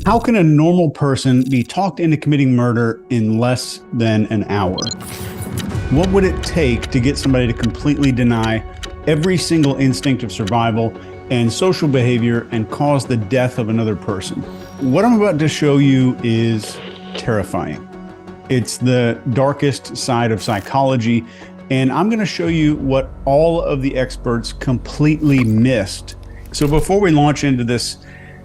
How can a normal person be talked into committing murder in less than an hour? What would it take to get somebody to completely deny every single instinct of survival and social behavior and cause the death of another person? What I'm about to show you is terrifying. It's the darkest side of psychology, and I'm going to show you what all of the experts completely missed. So before we launch into this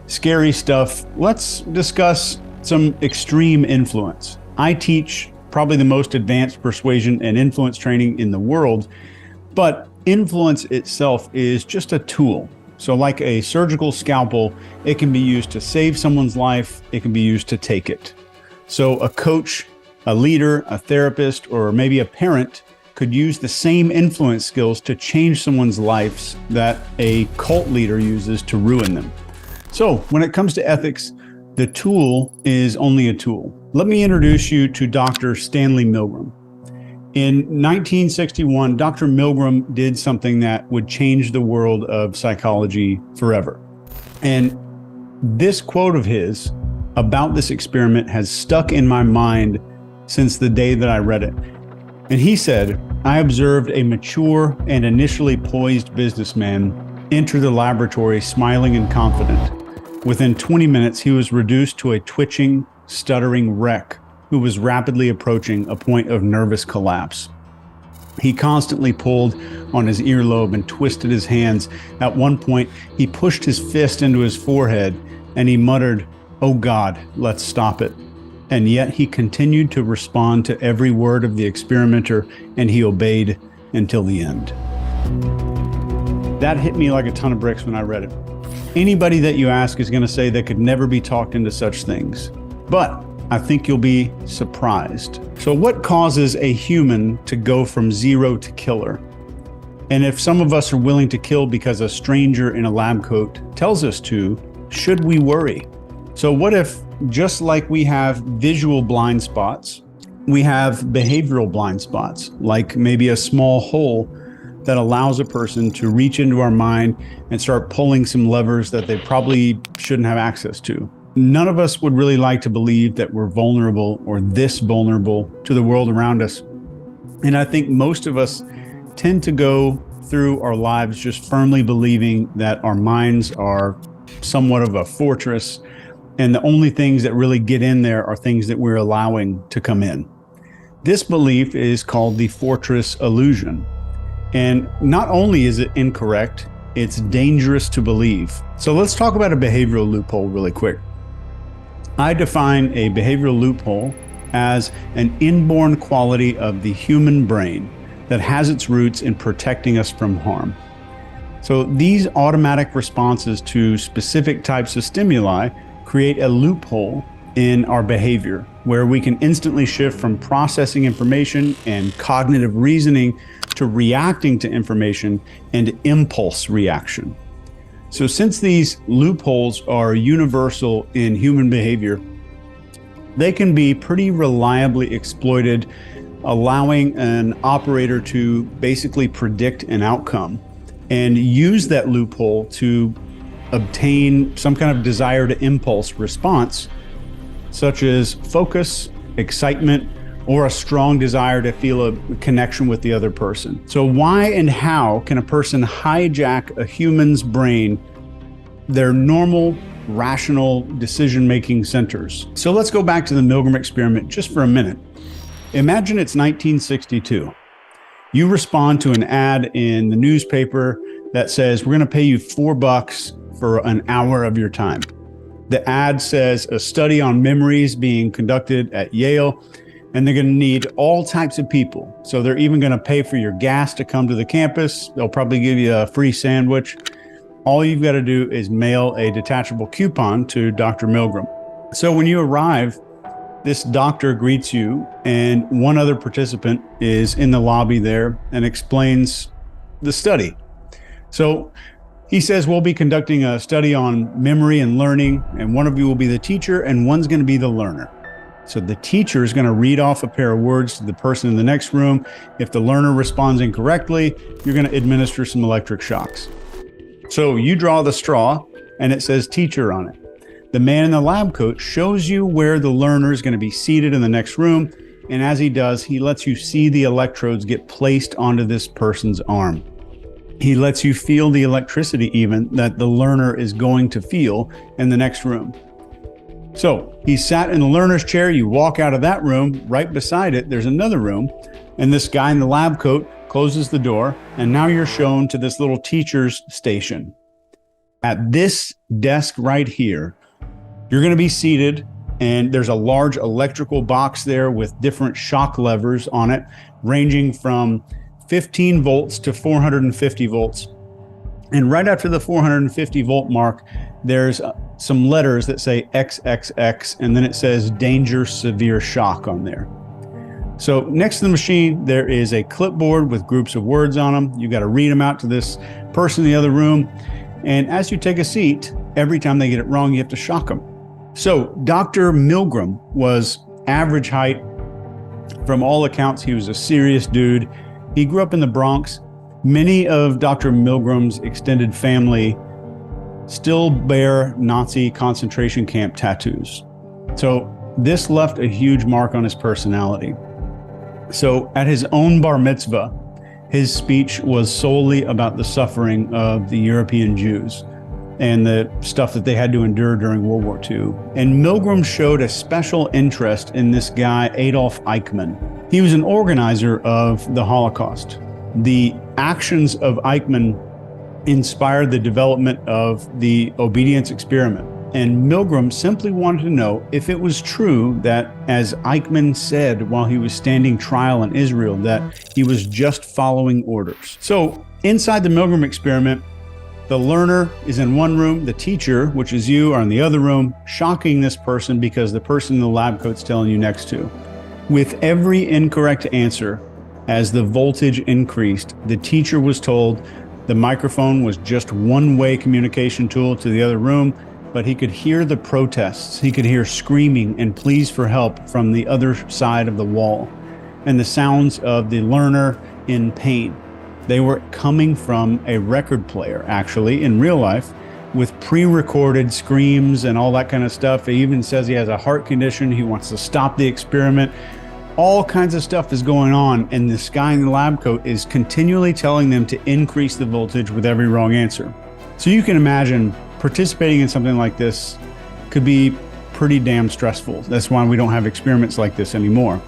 scary stuff, let's discuss some extreme influence. I teach probably the most advanced persuasion and influence training in the world, but influence itself is just a tool. So like a surgical scalpel, it can be used to save someone's life, it can be used to take it. So a coach, a leader, a therapist, or maybe a parent could use the same influence skills to change someone's lives that a cult leader uses to ruin them. So when it comes to ethics, the tool is only a tool. Let me introduce you to Dr. Stanley Milgram. In 1961, Dr. Milgram did something that would change the world of psychology forever. And this quote of his about this experiment has stuck in my mind since the day that I read it. And he said, "I observed a mature and initially poised businessman enter the laboratory smiling and confident. Within 20 minutes, he was reduced to a twitching, stuttering wreck who was rapidly approaching a point of nervous collapse. He constantly pulled on his earlobe and twisted his hands. At one point, he pushed his fist into his forehead and he muttered, 'Oh God, let's stop it.' And yet he continued to respond to every word of the experimenter, and he obeyed until the end." That hit me like a ton of bricks when I read it. Anybody that you ask is going to say they could never be talked into such things. But I think you'll be surprised. So what causes a human to go from zero to killer? And if some of us are willing to kill because a stranger in a lab coat tells us to, should we worry? So what if, just like we have visual blind spots, we have behavioral blind spots, like maybe a small hole that allows a person to reach into our mind and start pulling some levers that they probably shouldn't have access to. None of us would really like to believe that we're vulnerable or this vulnerable to the world around us. And I think most of us tend to go through our lives just firmly believing that our minds are somewhat of a fortress, and the only things that really get in there are things that we're allowing to come in. This belief is called the fortress illusion. And not only is it incorrect, it's dangerous to believe. So let's talk about a behavioral loophole really quick. I define a behavioral loophole as an inborn quality of the human brain that has its roots in protecting us from harm. So these automatic responses to specific types of stimuli create a loophole in our behavior where we can instantly shift from processing information and cognitive reasoning to reacting to information and impulse reaction. So since these loopholes are universal in human behavior, they can be pretty reliably exploited, allowing an operator to basically predict an outcome and use that loophole to obtain some kind of desired impulse response, such as focus, excitement, or a strong desire to feel a connection with the other person. So why and how can a person hijack a human's brain, their normal, rational decision-making centers? So let's go back to the Milgram experiment just for a minute. Imagine it's 1962. You respond to an ad in the newspaper that says, "We're going to pay you $4 for an hour of your time." The ad says a study on memories being conducted at Yale, and they're going to need all types of people. So they're even going to pay for your gas to come to the campus. They'll probably give you a free sandwich. All you've got to do is mail a detachable coupon to Dr. Milgram. So when you arrive, this doctor greets you, and one other participant is in the lobby there and explains the study. So he says, "We'll be conducting a study on memory and learning, and one of you will be the teacher and one's going to be the learner." So the teacher is going to read off a pair of words to the person in the next room. If the learner responds incorrectly, you're going to administer some electric shocks. So you draw the straw and it says teacher on it. The man in the lab coat shows you where the learner is going to be seated in the next room. And as he does, he lets you see the electrodes get placed onto this person's arm. He lets you feel the electricity even that the learner is going to feel in the next room. So he sat in the learner's chair. You walk out of that room. Right beside it, there's another room. And this guy in the lab coat closes the door. And now you're shown to this little teacher's station. At this desk right here, you're going to be seated, and there's a large electrical box there with different shock levers on it, ranging from 15 volts to 450 volts. And right after the 450 volt mark, there's some letters that say XXX, and then it says danger severe shock on there. So next to the machine, there is a clipboard with groups of words on them. You got to read them out to this person in the other room. And as you take a seat, every time they get it wrong, you have to shock them. So Dr. Milgram was average height. From all accounts, he was a serious dude. He grew up in the Bronx. Many of Dr. Milgram's extended family still bear Nazi concentration camp tattoos. So this left a huge mark on his personality. So at his own bar mitzvah, his speech was solely about the suffering of the European Jews and the stuff that they had to endure during World War II. And Milgram showed a special interest in this guy, Adolf Eichmann. He was an organizer of the Holocaust. The actions of Eichmann inspired the development of the obedience experiment. And Milgram simply wanted to know if it was true that, as Eichmann said while he was standing trial in Israel, that he was just following orders. So inside the Milgram experiment, the learner is in one room, the teacher, which is you, are in the other room, shocking this person because the person in the lab coat's telling you next to. With every incorrect answer, as the voltage increased, the teacher was told the microphone was just one-way communication tool to the other room, but he could hear the protests. He could hear screaming and pleas for help from the other side of the wall, and the sounds of the learner in pain. They were coming from a record player, actually, in real life, with pre-recorded screams and all that kind of stuff. He even says he has a heart condition. He wants to stop the experiment. All kinds of stuff is going on, and this guy in the lab coat is continually telling them to increase the voltage with every wrong answer. So you can imagine participating in something like this could be pretty damn stressful. That's why we don't have experiments like this anymore.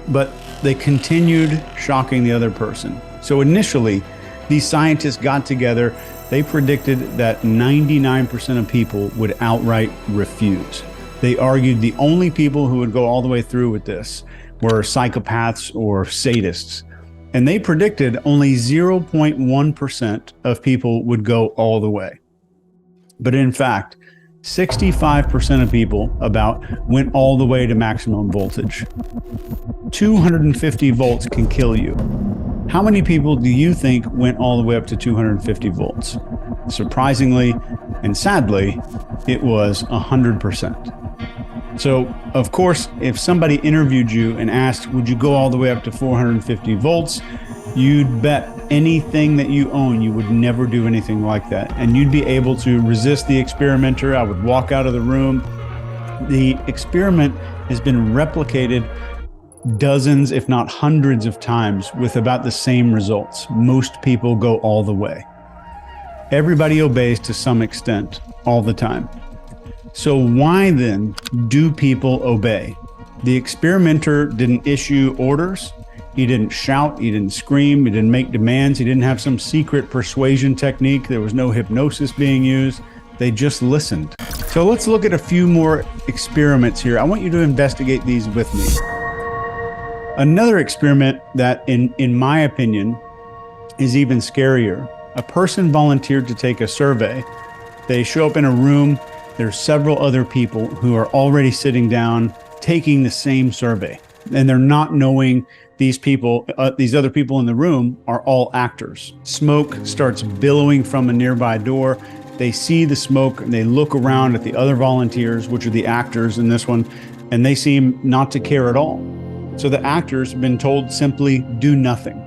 But they continued shocking the other person. So initially, these scientists got together. They predicted that 99% of people would outright refuse. They argued the only people who would go all the way through with this were psychopaths or sadists. And they predicted only 0.1% of people would go all the way. But in fact, 65% of people went all the way to maximum voltage. 250 volts can kill you. How many people do you think went all the way up to 250 volts? Surprisingly and sadly, it was 100%. So, of course, if somebody interviewed you and asked, would you go all the way up to 450 volts? You'd bet anything that you own you would never do anything like that. And you'd be able to resist the experimenter. I would walk out of the room. The experiment has been replicated dozens, if not hundreds of times with about the same results. Most people go all the way. Everybody obeys to some extent all the time. So why then do people obey? The experimenter didn't issue orders. He didn't shout. He didn't scream. He didn't make demands. He didn't have some secret persuasion technique. There was no hypnosis being used. They just listened. So let's look at a few more experiments here. I want you to investigate these with me. Another experiment that, in my opinion, is even scarier. A person volunteered to take a survey. They show up in a room. There's several other people who are already sitting down taking the same survey. And they're not knowing these people, these other people in the room are all actors. Smoke starts billowing from a nearby door. They see the smoke and they look around at the other volunteers, which are the actors in this one, and they seem not to care at all. So the actors have been told simply do nothing.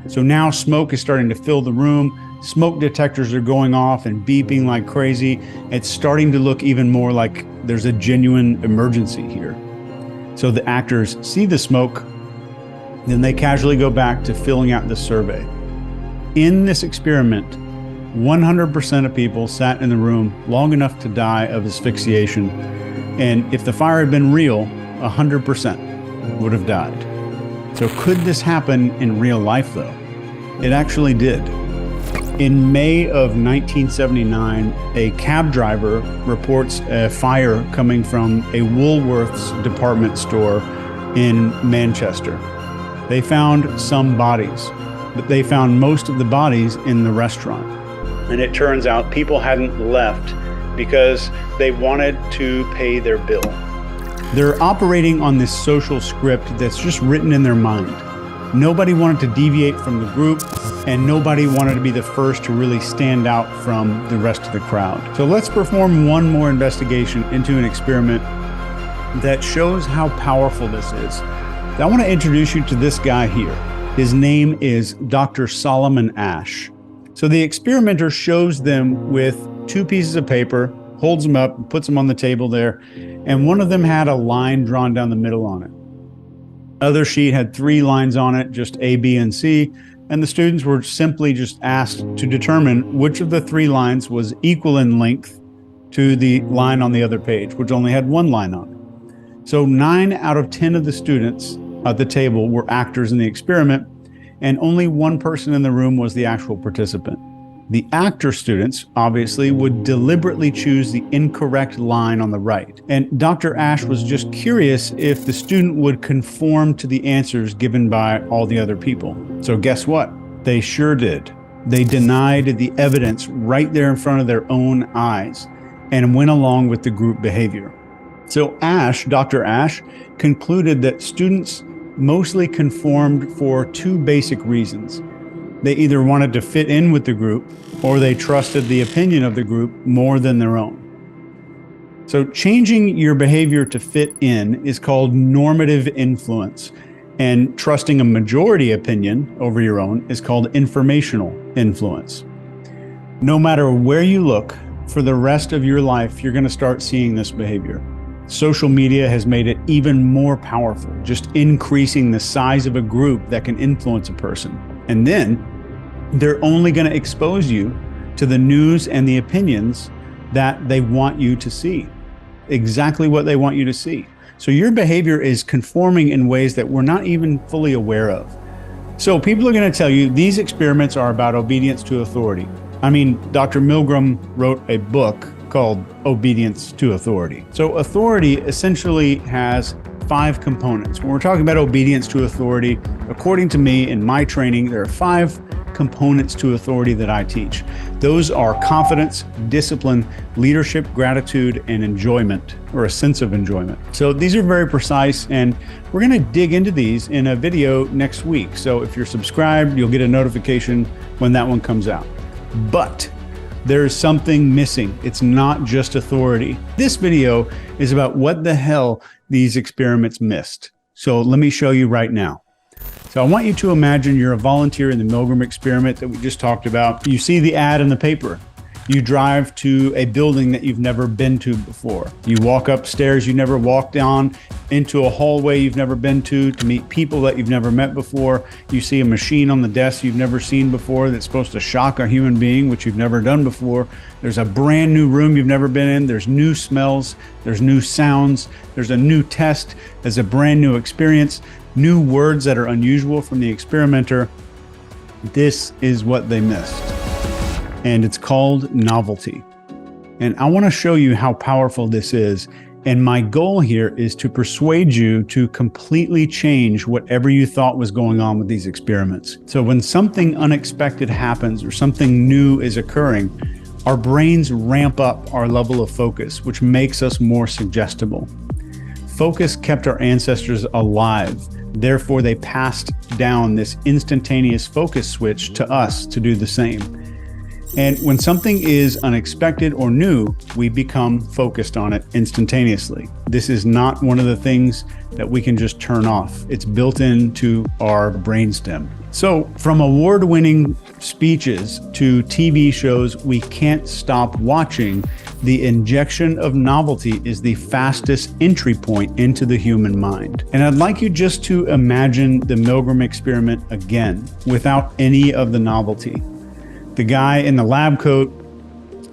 So now smoke is starting to fill the room. Smoke detectors are going off and beeping like crazy. It's starting to look even more like there's a genuine emergency here. So the actors see the smoke, then they casually go back to filling out the survey. In this experiment, 100% of people sat in the room long enough to die of asphyxiation. And if the fire had been real, 100% would have died. So could this happen in real life though? It actually did. In May of 1979, a cab driver reports a fire coming from a Woolworths department store in Manchester. They found some bodies, but they found most of the bodies in the restaurant. And it turns out people hadn't left because they wanted to pay their bill. They're operating on this social script that's just written in their mind. Nobody wanted to deviate from the group, and nobody wanted to be the first to really stand out from the rest of the crowd. So let's perform one more investigation into an experiment that shows how powerful this is. I want to introduce you to this guy here. His name is Dr. Solomon Asch. So the experimenter shows them with two pieces of paper, holds them up, puts them on the table there, and one of them had a line drawn down the middle on it. Other sheet had 3 lines on it, just A, B, and C, and the students were simply just asked to determine which of the 3 lines was equal in length to the line on the other page, which only had 1 line on it. So 9 out of 10 of the students at the table were actors in the experiment, and only 1 person in the room was the actual participant. The actor students, obviously, would deliberately choose the incorrect line on the right. And Dr. Asch was just curious if the student would conform to the answers given by all the other people. So guess what? They sure did. They denied the evidence right there in front of their own eyes and went along with the group behavior. So Asch, Dr. Asch, concluded that students mostly conformed for 2 basic reasons. They either wanted to fit in with the group, or they trusted the opinion of the group more than their own. So changing your behavior to fit in is called normative influence, and trusting a majority opinion over your own is called informational influence. No matter where you look, for the rest of your life, you're going to start seeing this behavior. Social media has made it even more powerful, just increasing the size of a group that can influence a person. And then they're only going to expose you to the news and the opinions that they want you to see, exactly what they want you to see. So your behavior is conforming in ways that we're not even fully aware of. So people are going to tell you these experiments are about obedience to authority. I mean, Dr. Milgram wrote a book called Obedience to Authority. So authority essentially has 5 components. When we're talking about obedience to authority, according to me in my training, there are 5 components to authority that I teach. Those are confidence, discipline, leadership, gratitude, and enjoyment, or a sense of enjoyment. So these are very precise, and we're going to dig into these in a video next week. So if you're subscribed, you'll get a notification when that one comes out. But there's something missing. It's not just authority. This video is about what the hell these experiments missed. So let me show you right now. So I want you to imagine you're a volunteer in the Milgram Experiment that we just talked about. You see the ad in the paper. You drive to a building that you've never been to before. You walk upstairs you've never walked on, into a hallway you've never been to meet people that you've never met before. You see a machine on the desk you've never seen before that's supposed to shock a human being, which you've never done before. There's a brand new room you've never been in. There's new smells. There's new sounds. There's a new test. There's a brand new experience. New words that are unusual from the experimenter. This is what they missed. And it's called novelty. And I want to show you how powerful this is. And my goal here is to persuade you to completely change whatever you thought was going on with these experiments. So when something unexpected happens or something new is occurring, our brains ramp up our level of focus, which makes us more suggestible. Focus kept our ancestors alive. Therefore, they passed down this instantaneous focus switch to us to do the same. And when something is unexpected or new, we become focused on it instantaneously. This is not one of the things that we can just turn off. It's built into our brainstem. So from award-winning speeches to TV shows we can't stop watching, the injection of novelty is the fastest entry point into the human mind. And I'd like you just to imagine the Milgram experiment again, without any of the novelty. The guy in the lab coat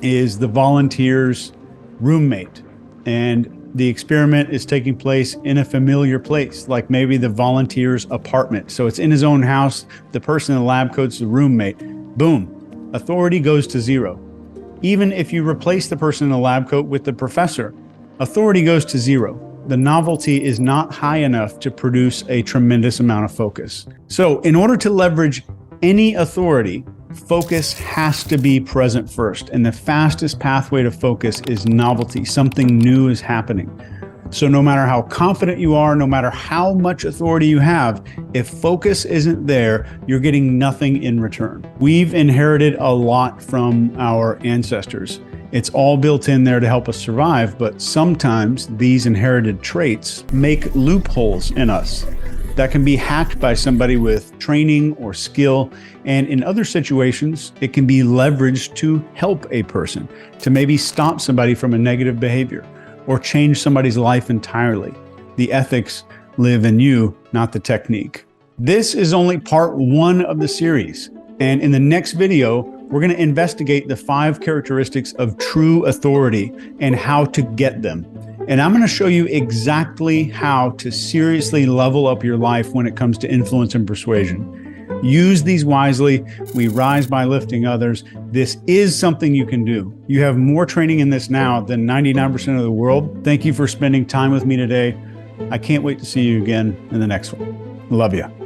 is the volunteer's roommate, and the experiment is taking place in a familiar place, like maybe the volunteer's apartment. So it's in his own house. The person in the lab coat's the roommate. Boom, authority goes to zero. Even if you replace the person in the lab coat with the professor, authority goes to zero. The novelty is not high enough to produce a tremendous amount of focus. So in order to leverage any authority, focus has to be present first. And the fastest pathway to focus is novelty. Something new is happening. So no matter how confident you are, no matter how much authority you have, if focus isn't there, you're getting nothing in return. We've inherited a lot from our ancestors. It's all built in there to help us survive, but sometimes these inherited traits make loopholes in us that can be hacked by somebody with training or skill. And in other situations, it can be leveraged to help a person, to maybe stop somebody from a negative behavior or change somebody's life entirely. The ethics live in you, not the technique. This is only part one of the series. And in the next video, we're going to investigate the 5 characteristics of true authority and how to get them. And I'm going to show you exactly how to seriously level up your life when it comes to influence and persuasion. Use these wisely. We rise by lifting others. This is something you can do. You have more training in this now than 99% of the world. Thank you for spending time with me today. I can't wait to see you again in the next one. Love you.